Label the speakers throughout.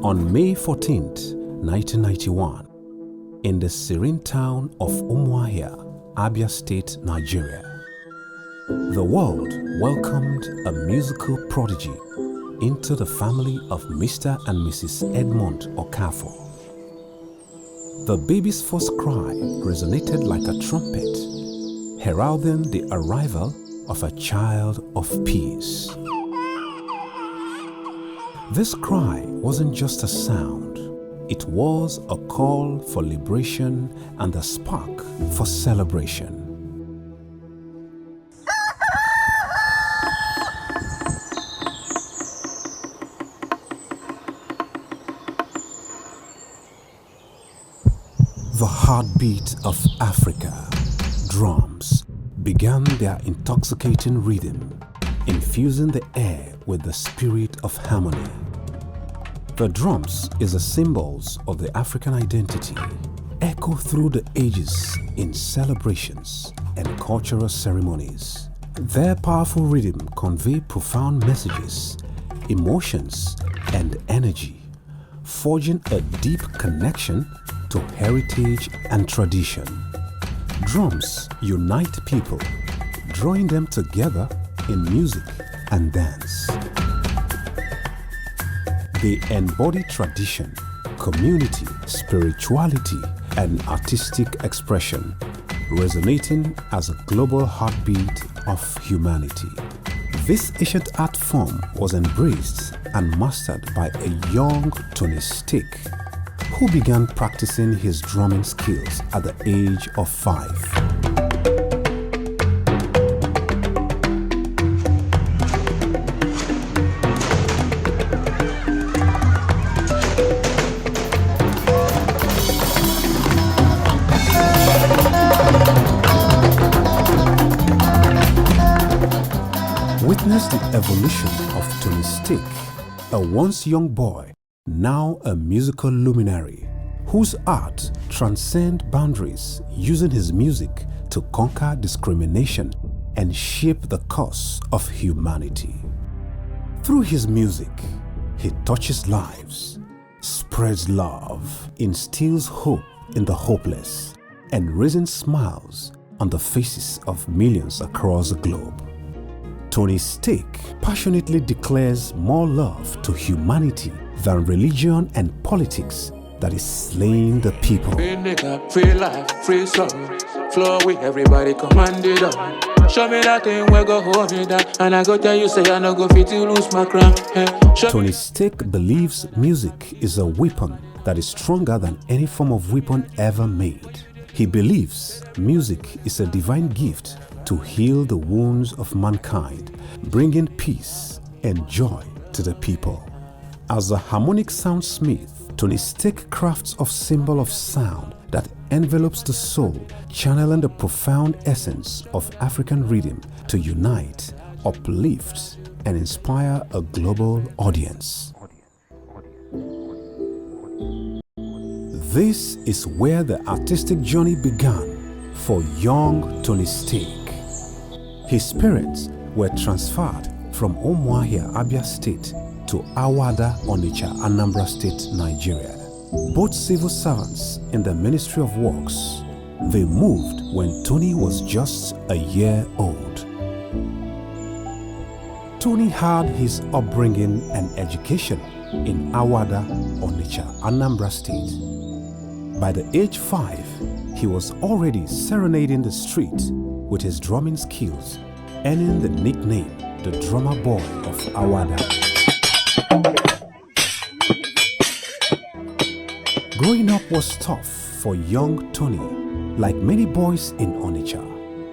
Speaker 1: On May 14th, 1991, in the serene town of Umuahia, Abia State, Nigeria, the world welcomed a musical prodigy into the family of Mr. and Mrs. Edmond Okafor. The baby's first cry resonated like a trumpet, heralding the arrival of a child of peace. This cry wasn't just a sound, it was a call for liberation and a spark for celebration. The heartbeat of Africa, drums, began their intoxicating rhythm, infusing the air with the spirit of harmony. The drums is the symbols of the African identity, echo through the ages in celebrations and cultural ceremonies. Their powerful rhythm convey profound messages, emotions, and energy, forging a deep connection to heritage and tradition. Drums unite people, drawing them together in music and dance. They embody tradition, community, spirituality, and artistic expression, resonating as a global heartbeat of humanity. This ancient art form was embraced and mastered by a young Tony Stick, who began practicing his drumming skills at the age of 5. Witness the evolution of Tony Stick, a once young boy, now a musical luminary, whose art transcends boundaries, using his music to conquer discrimination and shape the course of humanity. Through his music, he touches lives, spreads love, instills hope in the hopeless, and raises smiles on the faces of millions across the globe. Tony Stick passionately declares more love to humanity than religion and politics that is slaying the people.
Speaker 2: Free nigga, free life, free soul. Flow with everybody commanded up. Show me that thing where go hold me down. And I go tell you say I no go fit to lose my crown.
Speaker 1: Tony Stick believes music is a weapon that is stronger than any form of weapon ever made. He believes music is a divine gift to heal the wounds of mankind, bringing peace and joy to the people. As a harmonic soundsmith, Tony Stick crafts a symbol of sound that envelopes the soul, channeling the profound essence of African rhythm to unite, uplift, and inspire a global audience. This is where the artistic journey began for young Tony Stick. His parents were transferred from Umuahia, Abia State to Awada, Onitsha, Anambra State, Nigeria. Both civil servants in the Ministry of Works. They moved when Tony was just a year old. Tony had his upbringing and education in Awada, Onitsha, Anambra State. By the age 5, he was already serenading the street with his drumming skills, earning the nickname the drummer boy of Awada. Growing up was tough for young Tony. Like many boys in Onitsha,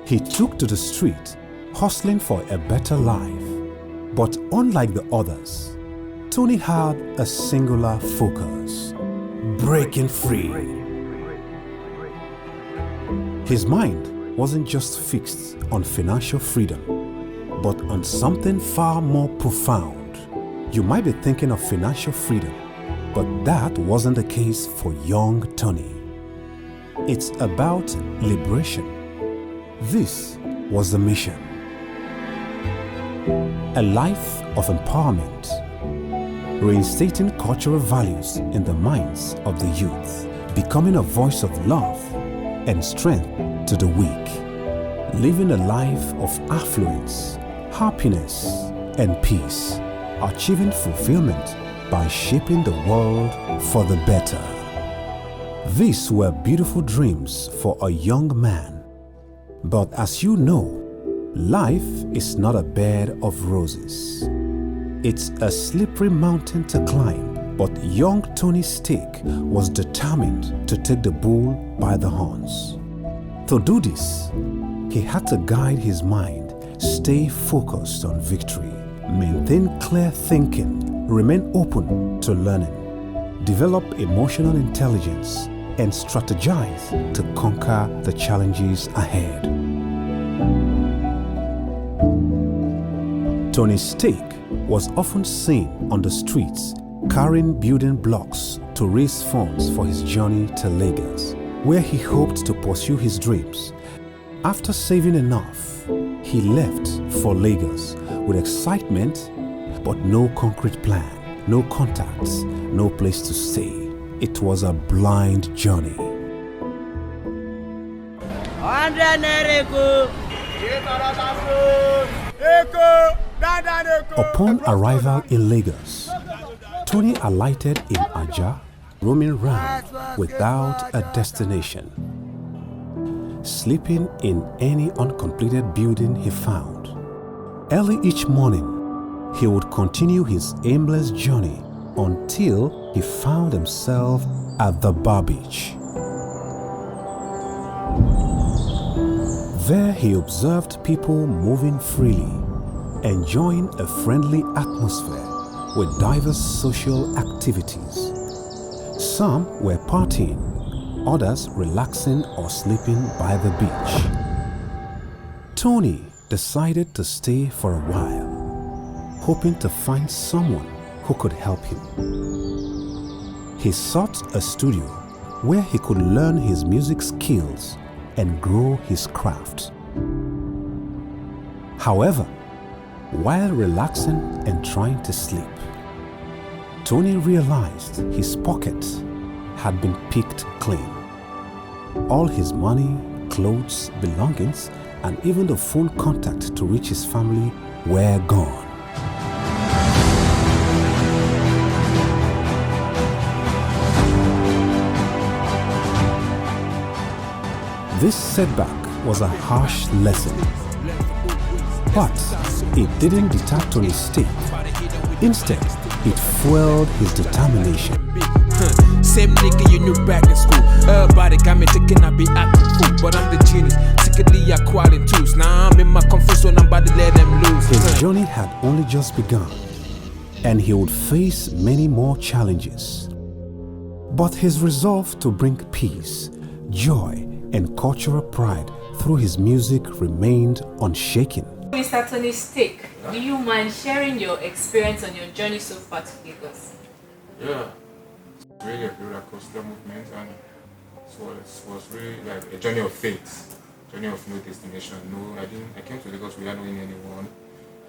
Speaker 1: he took to the street, hustling for a better life. But unlike the others, Tony had a singular focus: breaking free. His mind wasn't just fixed on financial freedom, but on something far more profound. You might be thinking of financial freedom, but that wasn't the case for young Tony. It's about liberation. This was the mission. A life of empowerment, reinstating cultural values in the minds of the youth, becoming a voice of love and strength to the weak, living a life of affluence, happiness, and peace, achieving fulfillment by shaping the world for the better. These were beautiful dreams for a young man. But as you know, life is not a bed of roses. It's a slippery mountain to climb, but young Tony Stick was determined to take the bull by the horns. To do this, he had to guide his mind, stay focused on victory, maintain clear thinking, remain open to learning, develop emotional intelligence, and strategize to conquer the challenges ahead. Tony Stick was often seen on the streets carrying building blocks to raise funds for his journey to Lagos, where he hoped to pursue his dreams. After saving enough, he left for Lagos with excitement but no concrete plan, no contacts, no place to stay. It was a blind journey. Upon arrival in Lagos, Tony alighted in Aja, roaming around without a destination, sleeping in any uncompleted building he found. Early each morning, he would continue his aimless journey until he found himself at the bar beach. There he observed people moving freely, enjoying a friendly atmosphere with diverse social activities. Some were partying, others relaxing or sleeping by the beach. Tony decided to stay for a while, hoping to find someone who could help him. He sought a studio where he could learn his music skills and grow his craft. However, while relaxing and trying to sleep, Tony realized his pocket had been picked clean. All his money, clothes, belongings, and even the phone contact to reach his family were gone. This setback was a harsh lesson, but it didn't deter Tony's Stick. Instead, it fueled his determination.
Speaker 3: Same nigga you knew back in school. Everybody got me thinking I be acting fool, but I'm the genius, secretly acquiring tools. Now I'm in my comfort zone, I'm about to let them loose.
Speaker 1: His journey had only just begun, and he would face many more challenges. But his resolve to bring peace, joy, and cultural pride through his music remained unshaken.
Speaker 4: Mr. Tony Stick, do you mind sharing your experience on your journey so far to Lagos?
Speaker 5: Yeah, it's really a roller coaster movement, and so it was really like a journey of faith, journey of no destination. I came to Lagos without knowing anyone.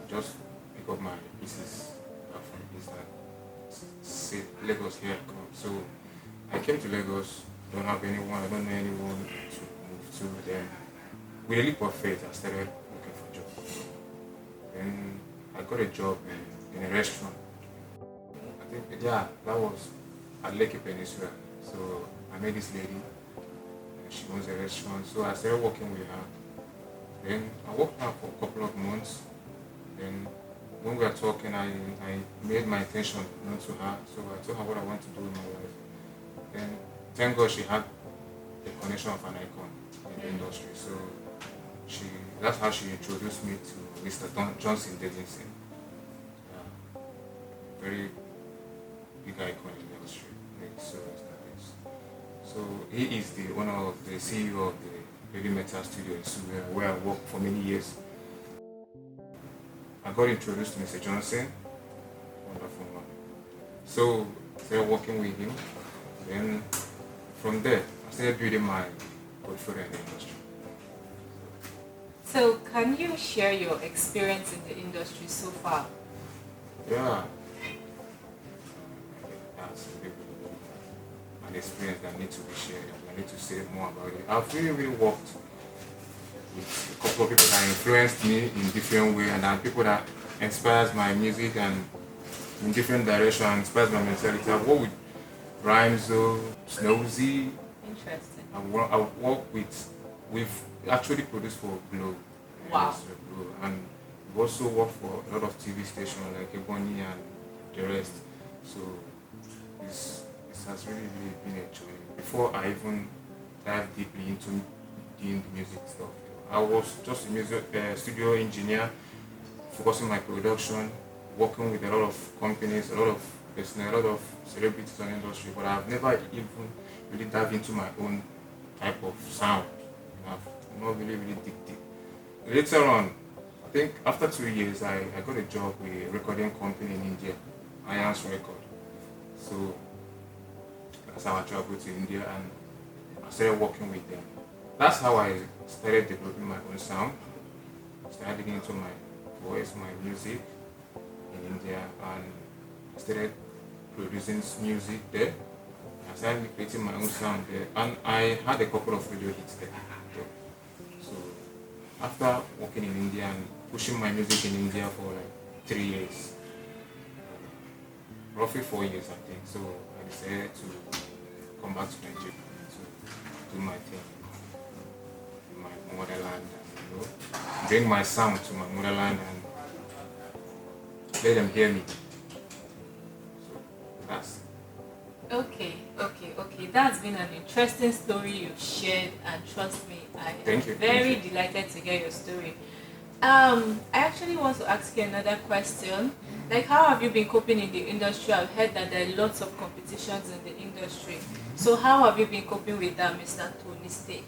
Speaker 5: Just pick up my pieces from this and say Lagos, here I come. So I came to Lagos, don't have anyone, I don't know anyone to move to. Then with a leap of faith, I started looking for a job. Then I got a job in a restaurant. I think, yeah, that was at Lake Peninsula. So I met this lady, and she owns a restaurant. So I started working with her. Then I worked with her for a couple of months. Then when we were talking, I made my intention known to her. So I told her what I want to do in my life. Then thank God she had the connection of an icon in the industry. So that's how she introduced me to Mr. Johnson Davidson. Very big icon in the industry. So he is the owner of the CEO of the Heavy Metal Studio in Suria, where I worked for many years. I got introduced to Mr. Johnson, wonderful man. So I started working with him. Then from there, I started building my portfolio in the industry.
Speaker 4: So can you share your experience in the industry so far?
Speaker 5: Yeah. that's an experience that needs to be shared. I need to say more about it. I've really worked with a couple of people that influenced me in different ways, and then people that inspires my music and in different directions, inspires my mentality. I've worked with Rhymezo, Snowzy.
Speaker 4: Interesting.
Speaker 5: I've worked with, we've actually produced for Glow.
Speaker 4: Wow.
Speaker 5: Yes, Glow. And we've also worked for a lot of TV stations like Ebony and the rest. So this has really been a journey. Before I even dive deeply into doing the music stuff, I was just a music studio engineer, focusing my production, working with a lot of companies, a lot of personnel, a lot of celebrities in the industry, but I've never even really dived into my own type of sound. I've not really digged deep. Later on, I think after 2 years, I got a job with a recording company in India, Ions Record. So that's how I traveled to India and I started working with them. That's how I started developing my own sound. I started digging into my voice, my music in India, and I started producing music there. I started creating my own sound there, and I had a couple of radio hits there. So after working in India and pushing my music in India for like 3 years, roughly 4 years I think, so I decided to come back to Nigeria to do my thing in my motherland, and bring my sound to my motherland and let them hear me. So that's
Speaker 4: Okay. That's been an interesting story you've shared, and trust me, I am very delighted to hear your story. I actually want to ask you another question. Like, how have you been coping in the industry? I've heard that there are lots of competitions in the industry. So how have you been coping with that, Mr. Tony Steak?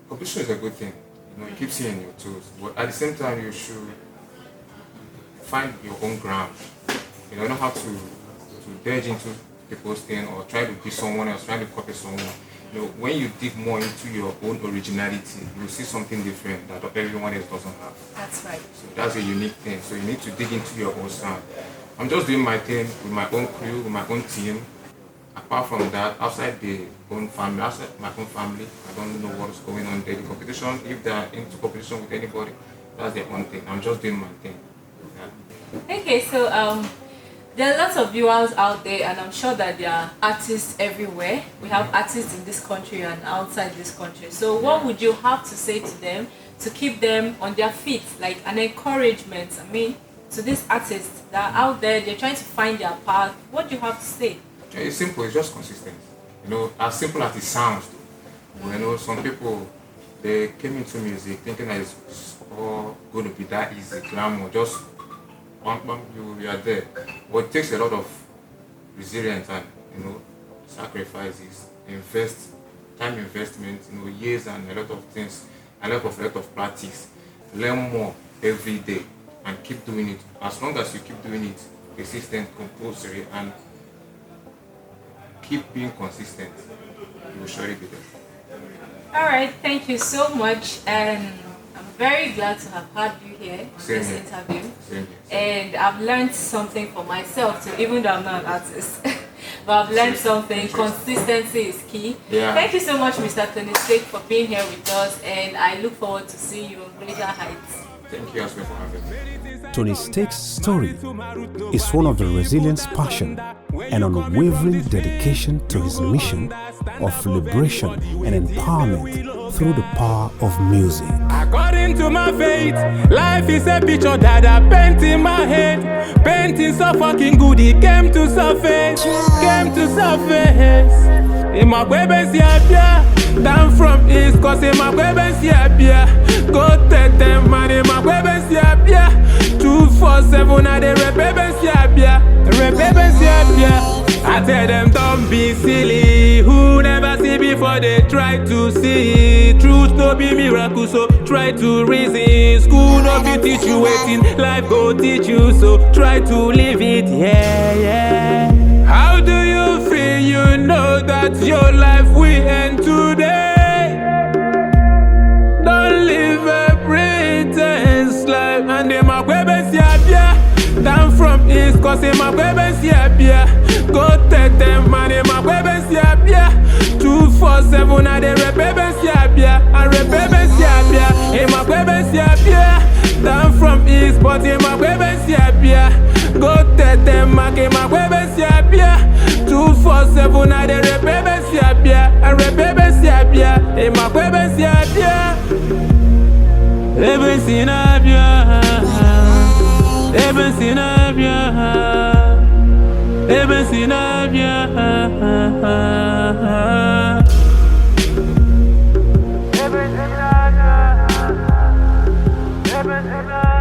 Speaker 5: Competition is a good thing. It keeps you in your toes. But at the same time, you should find your own ground. You don't have to dodge into people's thing or try to be someone else, trying to copy someone. When you dig more into your own originality, you see something different that everyone else doesn't have.
Speaker 4: That's right.
Speaker 5: So that's a unique thing. So you need to dig into your own sound. I'm just doing my thing with my own crew, with my own team. Apart from that, outside my own family, I don't know what's going on there. The competition, if they're into competition with anybody, that's their own thing. I'm just doing my thing. Yeah.
Speaker 4: Okay, so there are lots of viewers out there, and I'm sure that there are artists everywhere. We have artists in this country and outside this country. So what would you have to say to them to keep them on their feet, like an encouragement? I mean, to these artists that are out there, they're trying to find their path. What do you have to say?
Speaker 5: It's simple. It's just consistent. As simple as it sounds. Some people, they came into music thinking that it's all going to be that easy, glamour, just you are there. But it takes a lot of resilience and sacrifices, time investment, years and a lot of things, a lot of practice. Learn more every day and keep doing it. As long as you keep doing it, persistent, compulsory, and keep being consistent, you will surely be there.
Speaker 4: All right, thank you so much, and I'm very glad to have had you here on this interview.
Speaker 5: Same.
Speaker 4: And I've learned something for myself too, even though I'm not an artist. But I've learned something. Consistency is key.
Speaker 5: Yeah.
Speaker 4: Thank you so much, Mr. Tony Steak, for being here with us, and I look forward to seeing you on greater heights.
Speaker 5: Thank you as well for having me.
Speaker 1: Tony Steak's story is one of the resilience, passion, and unwavering dedication to his mission of liberation and empowerment through the power of music.
Speaker 3: According to my faith, life is a picture that I paint in my head. Painting so fucking good, it came to surface. In my baby's down from east, cause in my baby's go take them man in my baby's 247 at the baby's I tell them don't be silly. Who never see before they try to see. Truth no be miracle, so try to reason. School no be teach you waiting, life go teach you, so try to live it, yeah. How do you feel? You know that your life will end today. Don't live a pretense life, and them a baby's down from from east, cause in my baby's yeah. Go take them man in my baby's yeah. 247 I dey rap baby's yeah. I rap baby's yeah. In my baby's yeah. Down from east, but in my baby's yeah. Go take them man in my baby's yeah. 247 I dey rap baby's yeah. I rap baby's yeah. In my baby's yeah. Baby's yeah. Eben sinabia, Eben sinabia, Eben sinabia, Eben sinabia.